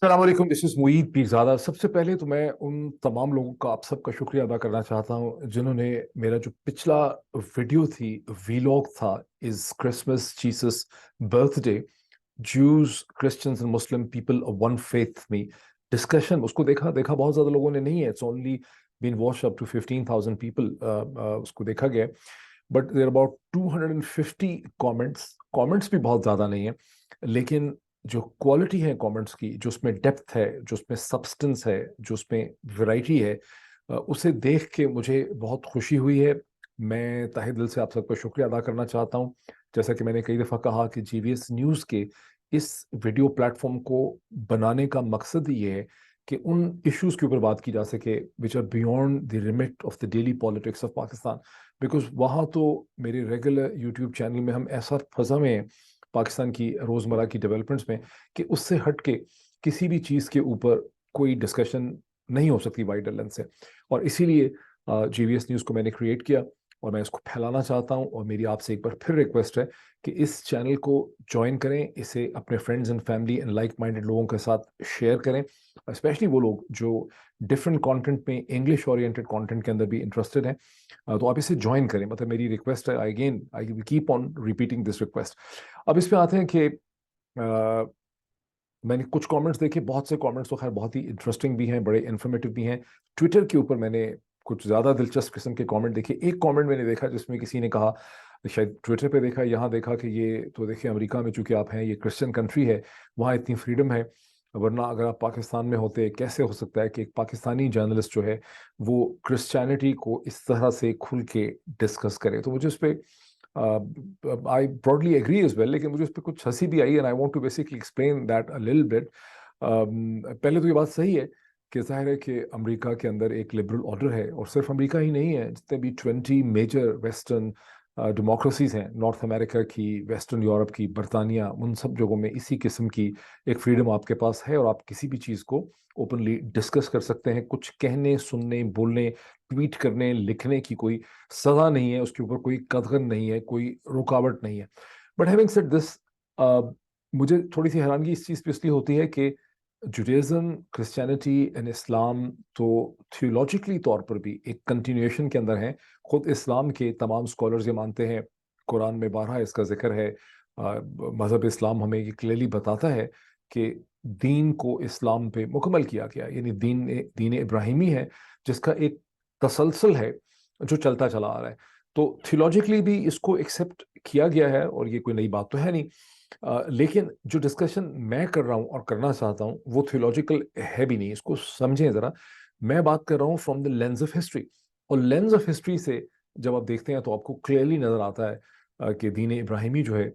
अस्सलाम वालेकुम, this is Moeed Pirzada. सबसे पहले तो मैं उन तमाम लोगों का आप सबका शुक्रिया अदा करना चाहता हूँ जिन्होंने मेरा जो पिछला वीडियो थी, वीलॉग था, is Christmas Jesus birthday, Jews, Christians and Muslim people of one faith में डिस्कशन, उसको देखा देखा बहुत ज़्यादा लोगों ने नहीं है। It's only been watch up to 15,000 people उसको देखा गया। But there about 250 comments. Comments भी बहुत ज़्यादा नहीं है, लेकिन जो क्वालिटी है कमेंट्स की, जो उसमें डेप्थ है, जो उसमें सब्सटेंस है, जो उसमें वैरायटी है, उसे देख के मुझे बहुत खुशी हुई है। मैं तहे दिल से आप सबका शुक्रिया अदा करना चाहता हूँ। जैसा कि मैंने कई दफ़ा कहा कि जीवीएस न्यूज़ के इस वीडियो प्लेटफॉर्म को बनाने का मकसद ये है कि उन इश्यूज के ऊपर बात की जा सके which are beyond the remit of the daily politics of Pakistan. Because वहाँ तो मेरे रेगुलर यूट्यूब चैनल में हम ऐसा फंसा में हैं पाकिस्तान की रोज़मर्रा की डेवलपमेंट्स में कि उससे हट के किसी भी चीज़ के ऊपर कोई डिस्कशन नहीं हो सकती वाइडर लेंथ से। और इसीलिए जीवीएस न्यूज़ को मैंने क्रिएट किया और मैं इसको फैलाना चाहता हूँ। और मेरी आपसे एक बार फिर रिक्वेस्ट है कि इस चैनल को ज्वाइन करें, इसे अपने friends and family and like minded लोगों के साथ शेयर करें, स्पेशली वो लोग जो डिफरेंट कंटेंट में, इंग्लिश ओरिएंटेड कंटेंट के अंदर भी इंटरेस्टेड हैं। तो आप इसे ज्वाइन करें, मतलब मेरी रिक्वेस्ट है। Again I will keep on repeating this request. अब इस पे आते हैं कि मैंने कुछ कमेंट्स देखे, बहुत से कमेंट्स तो खैर बहुत ही इंटरेस्टिंग भी हैं, बड़े इन्फॉर्मेटिव भी हैं। ट्विटर के ऊपर मैंने कुछ ज़्यादा दिलचस्प किस्म के कमेंट देखे। एक कमेंट मैंने देखा जिसमें किसी ने कहा, शायद ट्विटर पे देखा, यहाँ देखा, कि ये तो देखिए अमेरिका में चूंकि आप हैं, ये क्रिश्चियन कंट्री है, वहाँ इतनी फ्रीडम है, वरना अगर आप पाकिस्तान में होते कैसे हो सकता है कि एक पाकिस्तानी जर्नलिस्ट जो है वो क्रिश्चियनिटी को इस तरह से खुल के डिस्कस करे। तो मुझे उस पर I broadly agree as well, लेकिन मुझे उस पर कुछ हंसी भी आई and I want to basically explain that a little bit. पहले तो ये बात सही है कि जाहिर है कि अमेरिका के अंदर एक लिबरल ऑर्डर है, और सिर्फ अमेरिका ही नहीं है, जितने भी 20 मेजर वेस्टर्न डेमोक्रेसीज हैं, नॉर्थ अमेरिका की, वेस्टर्न यूरोप की, बरतानिया, उन सब जगहों में इसी किस्म की एक फ्रीडम आपके पास है, और आप किसी भी चीज़ को ओपनली डिस्कस कर सकते हैं। कुछ कहने, सुनने, बोलने, ट्वीट करने, लिखने की कोई सजा नहीं है, उसके ऊपर कोई कदगन नहीं है, कोई रुकावट नहीं है। बट हैविंग सेड दिस, मुझे थोड़ी सी हैरानगी इस चीज़ पे इसलिए होती है कि जुडाइज्म, क्रिश्चियनिटी एंड इस्लाम तो थियोलॉजिकली तौर पर भी एक कंटिन्यूएशन के अंदर है। खुद इस्लाम के तमाम स्कॉलर्स ये मानते हैं, कुरान में 12 इसका जिक्र है। मज़हब इस्लाम हमें ये क्लियरली बताता है कि दीन को इस्लाम पे मुकम्मल किया गया, यानी दीन दीन इब्राहिमी है, जिसका एक तसलसल है जो चलता चला आ रहा है। तो थियोलॉजिकली भी इसको एक्सेप्ट किया गया है, और ये कोई नई बात तो है नहीं। लेकिन जो डिस्कशन मैं कर रहा हूँ और करना चाहता हूँ वो थियोलॉजिकल है भी नहीं, इसको समझें ज़रा। मैं बात कर रहा हूँ from the lens of history, और लेंस ऑफ हिस्ट्री से जब आप देखते हैं तो आपको क्लियरली नज़र आता है कि दीन इब्राहिमी जो है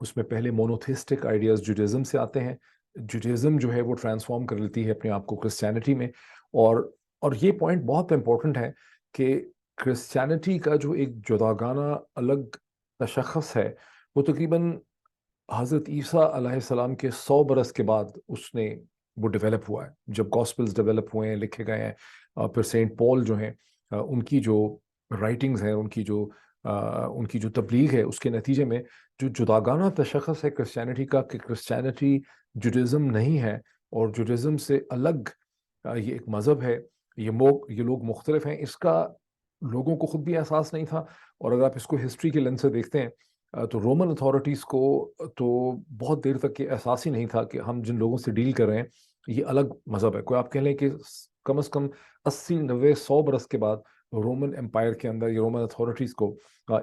उसमें पहले मोनोथिस्टिक आइडियाज जुडाइज्म से आते हैं। जुडाइज्म जो है वो ट्रांसफॉर्म कर लेती है अपने आप को क्रिश्चियनिटी में। और ये पॉइंट बहुत इंपॉर्टेंट है कि क्रिश्चियनिटी का जो एक जुदागाना अलग तशख़्ख़ुस है, वो तकरीबन हज़रत ईसा अलैहिस्सलाम के 100 बरस के बाद उसने वो डेवलप हुआ है, जब गॉस्पेल्स डेवलप हुए हैं, लिखे गए हैं। फिर सेंट पॉल जो हैं, उनकी जो राइटिंग्स हैं, उनकी जो तबलीग है, उसके नतीजे में जो जुदागाना तशख़्ख़ुस है क्रिश्चियनिटी का, कि क्रिश्चियनिटी जुडाइज्म नहीं है, और जुडाइज्म से अलग ये एक मज़हब है, ये लोग मुख्तलिफ हैं, इसका लोगों को खुद भी एहसास नहीं था। और अगर आप इसको हिस्ट्री के लेंस से देखते हैं, तो रोमन अथॉरिटीज़ को तो बहुत देर तक ये एहसास ही नहीं था कि हम जिन लोगों से डील कर रहे हैं ये अलग मज़हब है। कोई आप कह लें कि कम से कम 80 90 100 बरस के बाद रोमन एम्पायर के अंदर, ये रोमन अथॉरिटीज़ को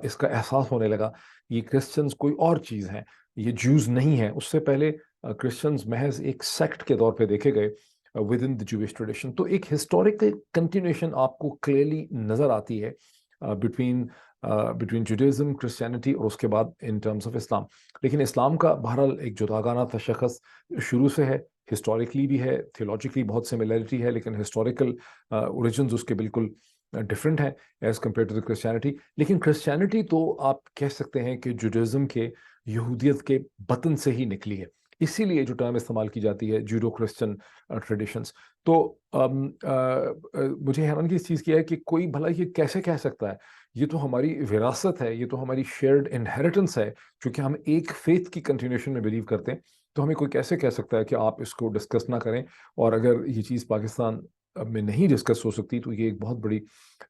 इसका एहसास होने लगा ये क्रिश्चियंस कोई और चीज़ हैं, ये ज्यूज़ नहीं हैं। उससे पहले क्रिश्चियंस महज एक सेक्ट के तौर पे देखे गए with in the Jewish tradition. तो एक हिस्टोरिकल कंटिन्यूएशन आपको क्लियरली नज़र आती है बिटवीन बिटवीन जुडाइज्म, क्रिश्चियनिटी, और उसके बाद इन टर्म्स ऑफ इस्लाम। लेकिन इस्लाम का बहरहाल एक जुदागाना तशख़्ख़ुस शुरू से है, हिस्टोरिकली भी है, थियोलॉजिकली बहुत सिमिलरिटी है, लेकिन हिस्टोरिकल ओरिजिन्स उसके बिल्कुल डिफरेंट हैं as compare to the Christianity. लेकिन क्रिश्चियनिटी तो आप कह सकते हैं कि जुडाइज्म के, यहूदियत के बतन से ही निकली है। इसीलिए जो टर्म इस्तेमाल की जाती है जूडो क्रिश्चियन ट्रेडिशंस। तो मुझे हैरानगी इस चीज़ की है कि कोई भला ये कैसे कह सकता है, ये तो हमारी विरासत है, ये तो हमारी शेयर्ड इनहेरिटेंस है, क्योंकि हम एक फेथ की कंटिन्यूएशन में बिलीव करते हैं। तो हमें कोई कैसे कह सकता है कि आप इसको डिस्कस ना करें? और अगर ये चीज़ पाकिस्तान में नहीं डिस्कस हो सकती तो ये एक बहुत बड़ी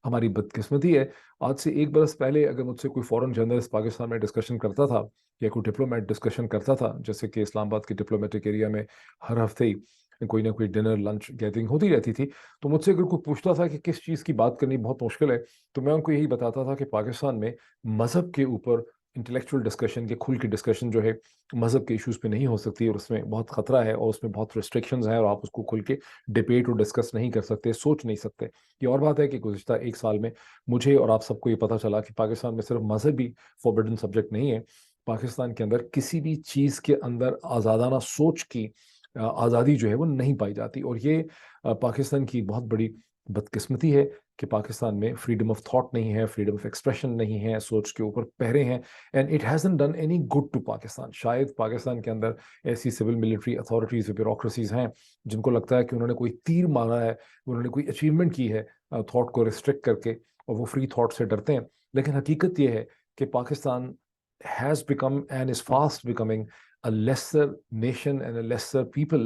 हमारी बदकिस्मती है। आज से 1 बरस पहले अगर मुझसे कोई फॉरेन जर्नलिस्ट पाकिस्तान में डिस्कशन करता था या कोई डिप्लोमेट डिस्कशन करता था, जैसे कि इस्लामाबाद के डिप्लोमेटिक एरिया में हर हफ्ते ही कोई ना कोई डिनर लंच गैदरिंग होती रहती थी, तो मुझसे अगर कोई पूछता था कि किस चीज़ की बात करनी बहुत मुश्किल है, तो मैं उनको यही बताता था कि पाकिस्तान में मज़हब के ऊपर इंटेलेक्चुअल डिस्कशन के खुल के डिस्कशन जो है मज़हब के इश्यूज़ पे नहीं हो सकती, और उसमें बहुत ख़तरा है और उसमें बहुत रिस्ट्रिक्शंस हैं और आप उसको खुल के डिबेट और डिस्कस नहीं कर सकते, सोच नहीं सकते। ये और बात है कि गुज़िश्ता 1 साल में मुझे और आप सबको ये पता चला कि पाकिस्तान में सिर्फ मज़हब ही फॉरबिडन सब्जेक्ट नहीं है। पाकिस्तान के अंदर किसी भी चीज़ के अंदर आज़ादाना सोच की आज़ादी जो है वो नहीं पाई जाती, और ये पाकिस्तान की बहुत बड़ी बदकिस्मती है कि पाकिस्तान में फ्रीडम ऑफ थॉट नहीं है, फ्रीडम ऑफ एक्सप्रेशन नहीं है, सोच के ऊपर पहरे हैं, and it hasn't done any good to Pakistan. शायद पाकिस्तान के अंदर ऐसी सिविल मिलिट्री अथॉरिटीज़ ब्यूरोक्रेसीज हैं जिनको लगता है कि उन्होंने कोई तीर मारा है, उन्होंने कोई अचीवमेंट की है थॉट को रिस्ट्रिक्ट करके, और वो फ्री थॉट से डरते हैं। लेकिन हकीकत ये है कि Pakistan has become and is fast becoming a lesser nation and a lesser people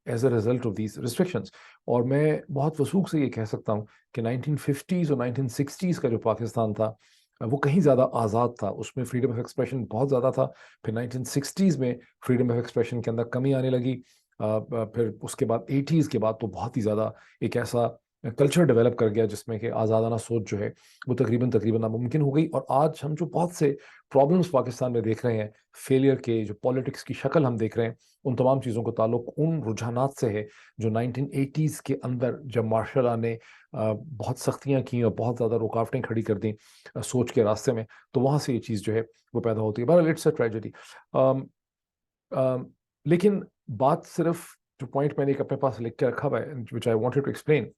as a result of these restrictions. और मैं बहुत वसूख से ये कह सकता हूँ कि 1950s और 1960s का जो पाकिस्तान था वो कहीं ज़्यादा आज़ाद था, उसमें फ्रीडम ऑफ एक्सप्रेशन बहुत ज़्यादा था। फिर 1960s में फ्रीडम ऑफ एक्सप्रेशन के अंदर कमी आने लगी। फिर उसके बाद 80s के बाद तो बहुत ही ज़्यादा एक ऐसा कल्चर डेवलप कर गया जिसमें कि आज़ादाना सोच जो है वो तकरीबन तकरीबन नामुमकिन हो गई। और आज हम जो बहुत से प्रॉब्लम्स पाकिस्तान में देख रहे हैं, फेलियर के जो पॉलिटिक्स की शक्ल हम देख रहे हैं, उन तमाम चीज़ों का ताल्लुक उन रुझानात से है जो 1980s के अंदर जब मार्शल लॉ ने बहुत सख्तियाँ की और बहुत ज़्यादा रुकावटें खड़ी कर दी सोच के रास्ते में, तो वहाँ से ये चीज़ जो है वो पैदा होती है। बहरहाल इट्स अ ट्रेजेडी। लेकिन बात सिर्फ जो पॉइंट मैंने एक अपने पास लिख के रखा हुआ है विच आई वांटेड टू एक्सप्लेन,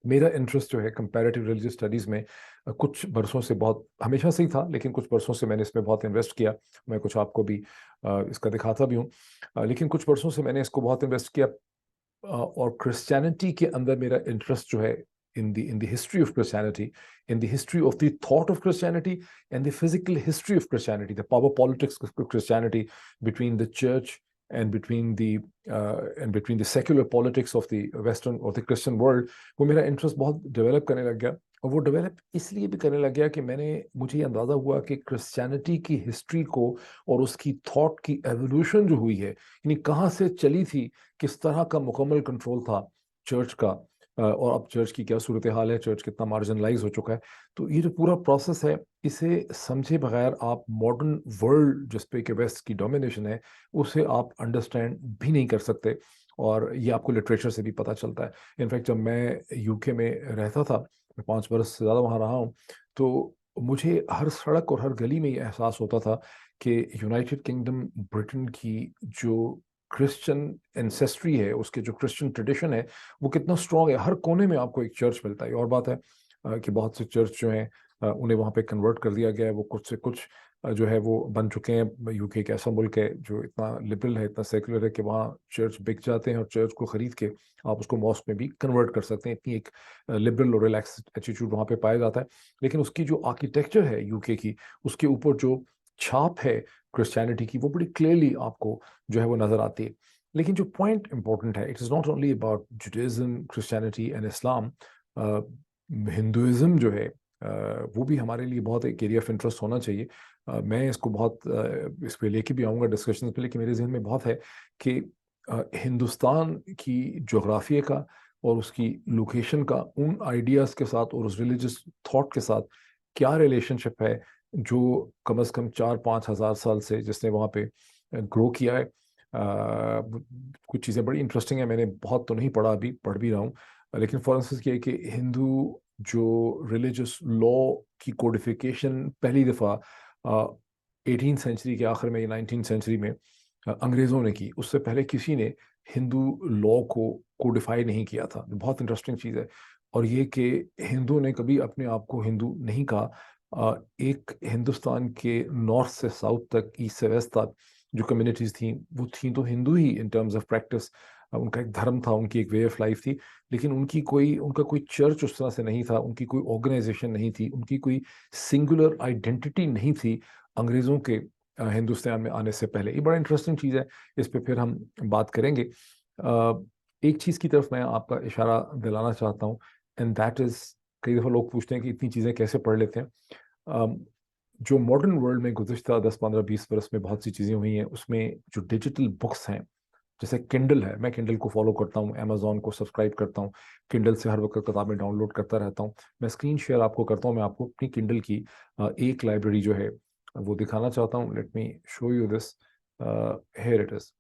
मेरा इंटरेस्ट जो है कंपैरेटिव रिलीजियस स्टडीज़ में कुछ बरसों से, बहुत हमेशा से ही था लेकिन कुछ बरसों से मैंने इसमें बहुत इन्वेस्ट किया। मैं कुछ आपको भी इसका दिखाता भी हूँ, लेकिन कुछ बरसों से मैंने इसको बहुत इन्वेस्ट किया। और क्रिश्चियनिटी के अंदर मेरा इंटरेस्ट जो है in the history of Christianity, in the history of the thought of Christianity, and the physical history of Christianity, the power politics of Christianity between the church and between the secular politics of the Western or the Christian world, वो मेरा interest बहुत develop करने लग गया। और वो develop इसलिए भी करने लग गया कि मुझे ये अंदाज़ा हुआ कि क्रिश्चियनिटी की हिस्ट्री को और उसकी थॉट की एवोल्यूशन जो हुई है, यानी कहाँ से चली थी, किस तरह का मुकम्मल कंट्रोल था चर्च का, और अब चर्च की क्या सूरत हाल है, चर्च कितना मार्जिनलाइज हो चुका है। तो ये जो पूरा प्रोसेस है, इसे समझे बगैर आप मॉडर्न वर्ल्ड जिस पे कि वेस्ट की डोमिनेशन है उसे आप अंडरस्टैंड भी नहीं कर सकते। और ये आपको लिटरेचर से भी पता चलता है। इनफैक्ट जब मैं यूके में रहता था, मैं 5 बरस से ज़्यादा वहाँ रहा हूँ, तो मुझे हर सड़क और हर गली में ये एहसास होता था कि यूनाइटेड किंगडम ब्रिटेन की जो क्रिश्चियन एंसेस्ट्री है, उसके जो क्रिश्चियन ट्रेडिशन है वो कितना स्ट्रांग है। हर कोने में आपको एक चर्च मिलता है। और बात है कि बहुत से चर्च जो हैं उन्हें वहाँ पे कन्वर्ट कर दिया गया है। वो कुछ से कुछ जो है वो बन चुके हैं। यूके एक ऐसा मुल्क है जो इतना लिबरल है, इतना सेकुलर है कि वहाँ चर्च बिक जाते हैं और चर्च को खरीद के आप उसको मॉस्क में भी कन्वर्ट कर सकते हैं। इतनी एक लिबरल और रिलैक्स एटीट्यूड वहाँ पे पाया जाता है। लेकिन उसकी जो आर्किटेक्चर है यूके की, उसके ऊपर जो छाप है क्रिश्चियनिटी की, वो बड़ी क्लियरली आपको जो है वो नज़र आती है। लेकिन जो पॉइंट इंपॉर्टेंट है, it is not only about Judaism, Christianity and Islam. Hinduism जो है वो भी हमारे लिए बहुत एक एरिया ऑफ इंटरेस्ट होना चाहिए। मैं इसको बहुत इस पे लेके भी आऊँगा डिस्कशन पे, लेकिन मेरे जहन में बहुत है कि हिंदुस्तान की जोग्राफिया का और उसकी लोकेशन का उन आइडियाज़ के साथ और उस रिलीजियस थॉट के साथ क्या रिलेशनशिप है जो कम से कम 4-5 हज़ार साल से जिसने वहाँ पे ग्रो किया है। कुछ चीज़ें बड़ी इंटरेस्टिंग है, मैंने बहुत तो नहीं पढ़ा, अभी पढ़ भी रहा हूँ। लेकिन फॉर इंस्टेंस ये है कि हिंदू जो रिलीजियस लॉ की कोडिफिकेशन पहली दफ़ा 18th सेंचुरी के आखिर में या 19th सेंचुरी में अंग्रेज़ों ने की। उससे पहले किसी ने हिंदू लॉ को कोडिफाई नहीं किया था। बहुत इंटरेस्टिंग चीज़ है। और ये कि हिंदू ने कभी अपने आप को हिंदू नहीं कहा। एक हिंदुस्तान के नॉर्थ से साउथ तक, ईस्ट से वेस्ट तक जो कम्युनिटीज़ थी वो थी तो हिंदू ही इन टर्म्स ऑफ प्रैक्टिस। उनका एक धर्म था, उनकी एक वे ऑफ लाइफ थी, लेकिन उनका कोई चर्च उस तरह से नहीं था, उनकी कोई ऑर्गेनाइजेशन नहीं थी, उनकी कोई सिंगुलर आइडेंटिटी नहीं थी अंग्रेज़ों के हिंदुस्तान में आने से पहले। ये बड़ा इंटरेस्टिंग चीज़ है, इस पे फिर हम बात करेंगे। एक चीज़ की तरफ मैं आपका इशारा दिलाना चाहता हूँ, एंड दैट इज़, कई दफ़ा लोग पूछते हैं कि इतनी चीज़ें कैसे पढ़ लेते हैं। अम, जो मॉडर्न वर्ल्ड में गुज़िश्ता 10-15-20 बरस में बहुत सी चीज़ें हुई हैं, उसमें जो डिजिटल बुक्स हैं, जैसे किंडल है, मैं किंडल को फॉलो करता हूँ, अमेजोन को सब्सक्राइब करता हूँ, किंडल से हर वक्त किताबें डाउनलोड करता रहता हूँ। मैं स्क्रीन शेयर आपको करता हूँ, मैं आपको अपनी किंडल की एक लाइब्रेरी जो है वो दिखाना चाहता हूँ। Let me show you this, here it is.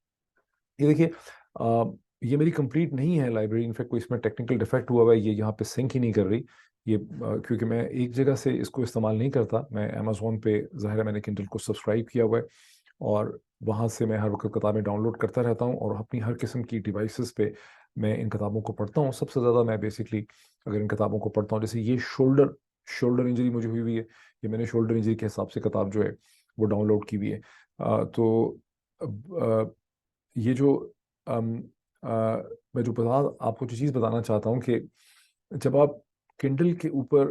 ये देखिए, ये मेरी कंप्लीट नहीं है लाइब्रेरी, इनफैक्ट कोई इसमें टेक्निकल डिफेक्ट हुआ हुआ है, ये यहाँ पे सिंक ही नहीं कर रही ये, क्योंकि मैं एक जगह से इसको इस्तेमाल नहीं करता। मैं अमेजोन पे, ज़ाहिर है मैंने किंडल को सब्सक्राइब किया हुआ है, और वहाँ से मैं हर वक्त किताबें डाउनलोड करता रहता हूँ, और अपनी हर किस्म की डिवाइसेस पे मैं इन किताबों को पढ़ता हूँ। सबसे ज़्यादा मैं बेसिकली अगर इन किताबों को पढ़ता हूँ, जैसे ये शोल्डर इंजरी मुझे हुई हुई है, ये मैंने शोल्डर इंजरी के हिसाब से किताब जो है वो डाउनलोड की हुई है। तो ये जो अम, अ, मैं जो आपको जो चीज़ बताना चाहता हूँ कि जब आप किंडल के ऊपर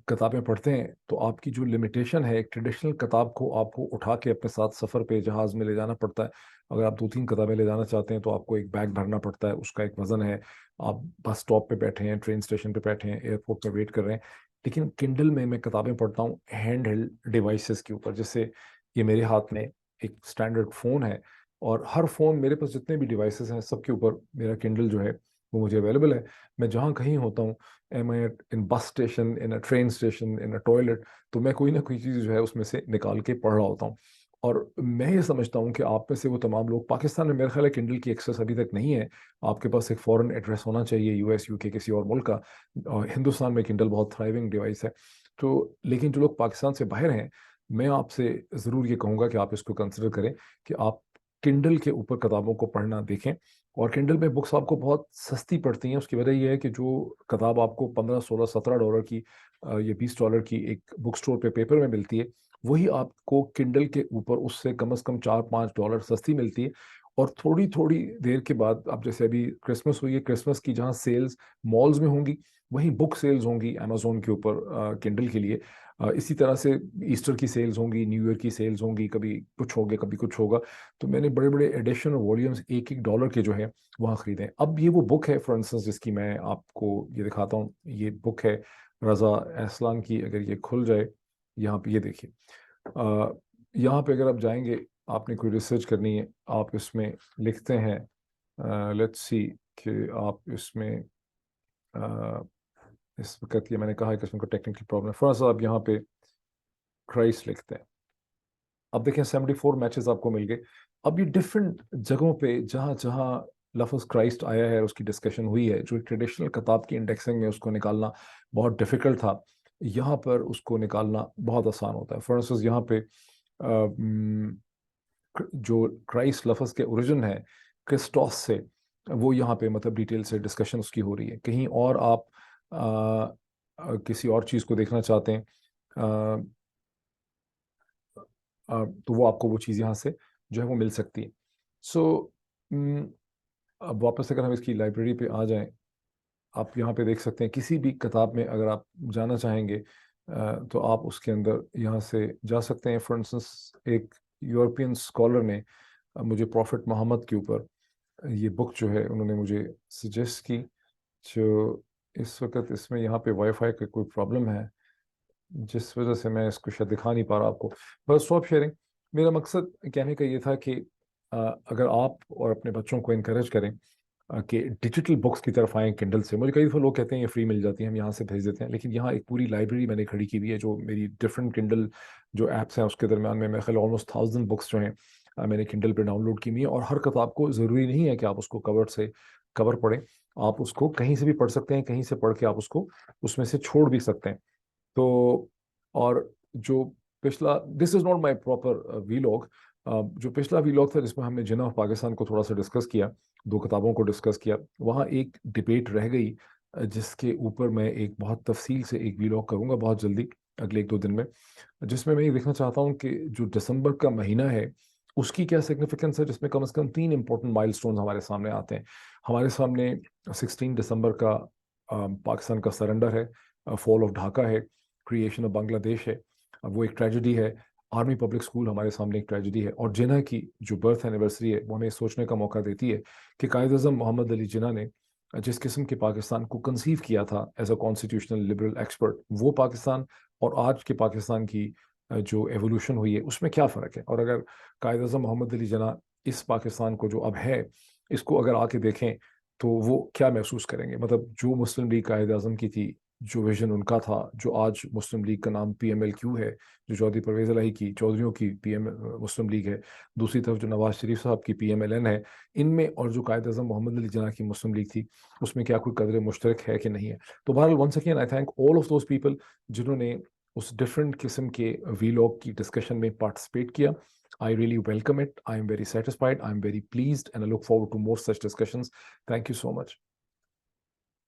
किताबें पढ़ते हैं, तो आपकी जो लिमिटेशन है, एक ट्रेडिशनल किताब को आपको उठा के अपने साथ सफ़र पे जहाज़ में ले जाना पड़ता है। अगर आप 2-3 किताबें ले जाना चाहते हैं, तो आपको एक बैग भरना पड़ता है, उसका एक वज़न है। आप बस स्टॉप पे बैठे हैं, ट्रेन स्टेशन पे बैठे हैं, एयरपोर्ट पे वेट कर रहे हैं। लेकिन किंडल में मैं किताबें पढ़ता हूँ हैंड हेल्ड डिवाइसेस के ऊपर। जैसे ये मेरे हाथ में एक स्टैंडर्ड फ़ोन है, और हर फ़ोन, मेरे पास जितने भी डिवाइसेस हैं, सबके ऊपर मेरा किंडल जो है वो मुझे अवेलेबल है। मैं जहाँ कहीं होता हूँ, M I in bus station, in a train station, in a toilet, तो मैं कोई ना कोई चीज़ जो है उसमें से निकाल के पढ़ रहा होता हूँ। और मैं ये समझता हूँ कि आप में से वो तमाम लोग, पाकिस्तान में मेरे ख्याल है किंडल की एक्सेस अभी तक नहीं है। आपके पास एक फॉरेन एड्रेस होना चाहिए, यूएस, यूके, किसी और मुल्क का। और हिंदुस्तान में किंडल बहुत थ्राइविंग डिवाइस है। तो लेकिन जो लोग पाकिस्तान से बाहर हैं, मैं आपसे ज़रूर ये कहूँगा कि आप इसको कंसिडर करें, कि आप किंडल के ऊपर किताबों को पढ़ना देखें। और किंडल में बुक्स आपको बहुत सस्ती पड़ती हैं। उसकी वजह यह है कि जो किताब आपको 15-16-17 डॉलर की, या $20 की एक बुक स्टोर पे पेपर में मिलती है, वही आपको किंडल के ऊपर उससे कम से कम $4-5 सस्ती मिलती है। और थोड़ी थोड़ी देर के बाद, अब जैसे अभी क्रिसमस हुई है, क्रिसमस की जहाँ सेल्स मॉल्स में होंगी, वहीं बुक सेल्स होंगी अमेजोन के ऊपर किंडल के लिए। इसी तरह से ईस्टर की सेल्स होंगी, न्यू ईयर की सेल्स होंगी, कभी कुछ हो गया, कभी कुछ होगा। तो मैंने बड़े बड़े एडिशन और वॉल्यूम्स $1-1 के जो है वहाँ ख़रीदे हैं। अब ये वो बुक है, फॉर इंस्टेंस, जिसकी मैं आपको ये दिखाता हूँ। ये बुक है रज़ा एहसान की। अगर ये खुल जाए, यहाँ पे ये देखिए, यहाँ पे अगर आप जाएंगे, आपने कोई रिसर्च करनी है, आप इसमें लिखते हैं, लेट्स सी, कि आप इसमें, अ, इस वक्त ये मैंने कहा है कि इसमें कोई टेक्निकल प्रॉब्लम है। फर्स्ट आप यहाँ पे क्राइस्ट लिखते हैं, अब देखें 74 मैचेस आपको मिल गए। अब ये डिफरेंट जगहों पे जहाँ जहाँ लफ्ज़ क्राइस्ट आया है, उसकी डिस्कशन हुई है, जो ट्रेडिशनल किताब की इंडेक्सिंग में उसको निकालना बहुत डिफिकल्ट था, यहाँ पर उसको निकालना बहुत आसान होता है। फॉर इंस्टेंस यहाँ पे जो क्राइस्ट लफ्ज़ के ओरिजिन है क्रिस्टोस से, वो यहाँ पे मतलब डिटेल से डिस्कशन उसकी हो रही है। कहीं और आप किसी और चीज़ को देखना चाहते हैं, तो वो आपको वो चीज़ यहाँ से जो है वो मिल सकती है। सो अब वापस अगर हम इसकी लाइब्रेरी पे आ जाएं, आप यहाँ पे देख सकते हैं, किसी भी किताब में अगर आप जाना चाहेंगे, तो आप उसके अंदर यहाँ से जा सकते हैं। फॉर इंस्टेंस, एक यूरोपियन स्कॉलर ने मुझे प्रॉफिट मोहम्मद के ऊपर ये बुक जो है उन्होंने मुझे सजेस्ट की, जो इस वक्त इसमें यहाँ पे वाईफाई का कोई प्रॉब्लम है, जिस वजह से मैं इसको शायद दिखा नहीं पा रहा आपको। Bus stop sharing. मेरा मकसद कहने का ये था कि अगर आप और अपने बच्चों को इनकरेज करें कि डिजिटल बुक्स की तरफ आएँ किंडल से। मुझे कई दफ़ा लोग कहते हैं ये फ्री मिल जाती है, हम यहाँ से भेज देते हैं, लेकिन यहाँ एक पूरी लाइब्रेरी मैंने खड़ी की हुई है, जो मेरी डिफरेंट किंडल जो ऐप्स हैं उसके दरमियान में मेरे ख्याल ऑलमोस्ट 1000 बुक्स जो हैं मैंने किंडल पे डाउनलोड की हुई है। और हर किताब को ज़रूरी नहीं है कि आप उसको कवर पढ़ें, आप उसको कहीं से भी पढ़ सकते हैं, कहीं से पढ़ के आप उसको उसमें से छोड़ भी सकते हैं। तो और जो पिछला, this is not my proper vlog, जो पिछला वीलॉग था जिसमें हमने जिन्ना ऑफ पाकिस्तान को थोड़ा सा डिस्कस किया, दो किताबों को डिस्कस किया, वहाँ एक डिबेट रह गई, जिसके ऊपर मैं एक बहुत तफसील से एक वीलॉग करूँगा बहुत जल्दी, अगले 1-2 दिन में, जिसमें मैं ये देखना चाहता हूँ कि जो दिसंबर का महीना है उसकी क्या सिग्निफिकेंस है, जिसमें कम से कम 3 इंपॉर्टेंट माइलस्टोन्स हमारे सामने आते हैं। हमारे सामने 16 दिसंबर का पाकिस्तान का सरेंडर है, फॉल ऑफ ढाका है, क्रिएशन ऑफ बांग्लादेश है, वो एक ट्रेजेडी है। आर्मी पब्लिक स्कूल हमारे सामने एक ट्रेजेडी है, और जिन्ना की जो बर्थ एनिवर्सरी है वो हमें सोचने का मौका देती है कि कायद अज़म मोहम्मद अली जिन्ना ने जिस किस्म के पाकिस्तान को कंसीव किया था as a constitutional liberal expert, वो पाकिस्तान और आज के पाकिस्तान की जो एवोल्यूशन हुई है उसमें क्या फ़र्क है। और अगर कायद अज़म मोहम्मद अली जिन्ना इस पाकिस्तान को जो अब है इसको अगर आके देखें तो वो क्या महसूस करेंगे। मतलब जो मुस्लिम लीग कायद आज़म की थी, जो विजन उनका था, जो आज मुस्लिम लीग का नाम PMLQ है, जो चौधरी परवेज़ इलाही की चौधरियों की PM मुस्लिम लीग है, दूसरी तरफ जो नवाज शरीफ साहब की PMLN है, इनमें और जो कायद अज़म मोहम्मद अली जिन्ना की मुस्लिम लीग थी उसमें क्या कोई कदर मुश्तरक है कि नहीं है। तो बहरहाल once again I thank all of those people जिन्होंने उस डिफरेंट किस्म के वीलॉग की डिस्कशन में पार्टिसिपेट किया। I really welcome it. I am very satisfied. I am very pleased and I look forward to more such discussions. Thank you so much.